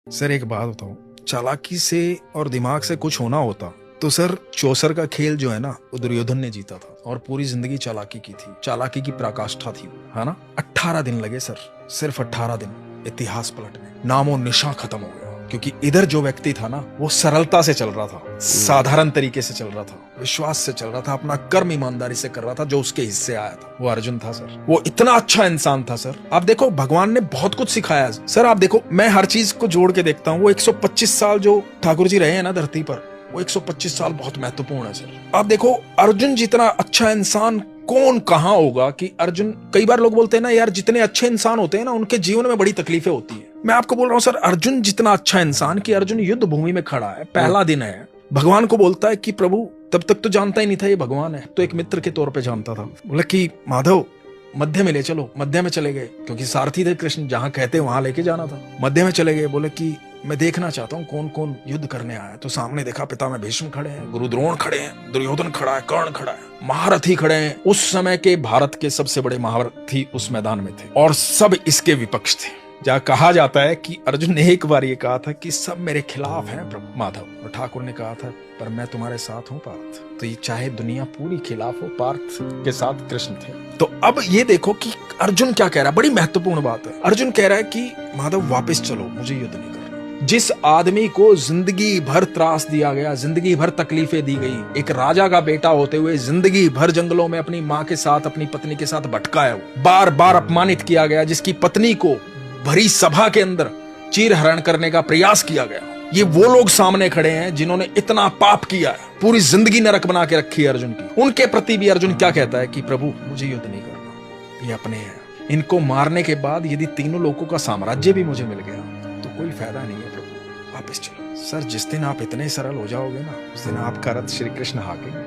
Sir एक बात बताओ, चालाकी से और दिमाग से कुछ होना होता तो सर चौसर का खेल जो है ना वो दुर्योधन ने जीता था, और पूरी जिंदगी चालाकी की थी, चालाकी की पराकाष्ठा थी, है ना। 18 दिन लगे सर, सिर्फ 18 दिन इतिहास पलटने, नामो निशान खत्म हो गया। क्योंकि इधर जो व्यक्ति था ना वो सरलता से चल रहा था, साधारण तरीके से चल रहा था, विश्वास से चल रहा था, अपना कर्म ईमानदारी से कर रहा था, जो उसके हिस्से आया था। वो अर्जुन था सर, वो इतना अच्छा इंसान था सर। आप देखो भगवान ने बहुत कुछ सिखाया सर। आप देखो मैं हर चीज को जोड़ के देखता हूँ। वो 125 साल जो ठाकुर जी रहे हैं ना धरती पर, वो 125 साल बहुत महत्वपूर्ण है सर। आप देखो अर्जुन जितना अच्छा इंसान कौन कहाँ होगा कि अर्जुन, कई बार लोग बोलते हैं ना यार जितने अच्छे इंसान होते हैं ना उनके जीवन में बड़ी तकलीफें होती है। मैं आपको बोल रहा हूँ सर, अर्जुन जितना अच्छा इंसान कि अर्जुन युद्ध भूमि में खड़ा है, पहला दिन है, भगवान को बोलता है कि प्रभु, तब तक तो जानता ही नहीं था ये भगवान है, तो एक मित्र के तौर पे जानता था। बोला कि माधव मध्य में ले चलो। मध्य में चले गए क्योंकि सारथी थे कृष्ण, जहां कहते वहां लेके जाना था। मध्य में चले गए, बोले कि मैं देखना चाहता हूँ कौन कौन युद्ध करने आया है। तो सामने देखा पिता में भीष्म खड़े हैं, गुरु द्रोण खड़े हैं, दुर्योधन खड़ा है, कर्ण खड़ा है, महारथी खड़े हैं। उस समय के भारत के सबसे बड़े महारथी उस मैदान में थे और सब इसके विपक्ष थे। जहाँ कहा जाता है कि अर्जुन ने एक बार ये कहा था कि सब मेरे खिलाफ हैं प्रभु माधव, और ठाकुर ने कहा था पर मैं तुम्हारे साथ हूँ पार्थ। तो ये चाहे दुनिया पूरी खिलाफ हो, पार्थ के साथ कृष्ण थे। तो अब ये देखो कि अर्जुन क्या कह रहा है, बड़ी महत्वपूर्ण बात है। अर्जुन कह रहा है कि माधव वापस चलो, मुझे युद्ध नहीं करना। जिस आदमी को जिंदगी भर त्रास दिया गया, जिंदगी भर तकलीफें दी गई, एक राजा का बेटा होते हुए जिंदगी भर जंगलों में अपनी माँ के साथ, अपनी पत्नी के साथ भटका है, बार बार अपमानित किया गया, जिसकी पत्नी को भरी सभा के अंदर चीर हरण करने का प्रयास किया गया, ये वो लोग सामने खड़े हैं जिन्होंने इतना पाप किया है, पूरी जिंदगी नरक बना के रखी है अर्जुन की। उनके प्रति भी अर्जुन क्या कहता है कि प्रभु मुझे युद्ध नहीं करना, ये अपने हैं, इनको मारने के बाद यदि तीनों लोगों का साम्राज्य भी मुझे मिल गया तो कोई फायदा नहीं है प्रभु, वापस चलो। सर जिस दिन आप इतने सरल हो जाओगे ना, उस दिन आपका रथ श्री कृष्ण हाकेंगे।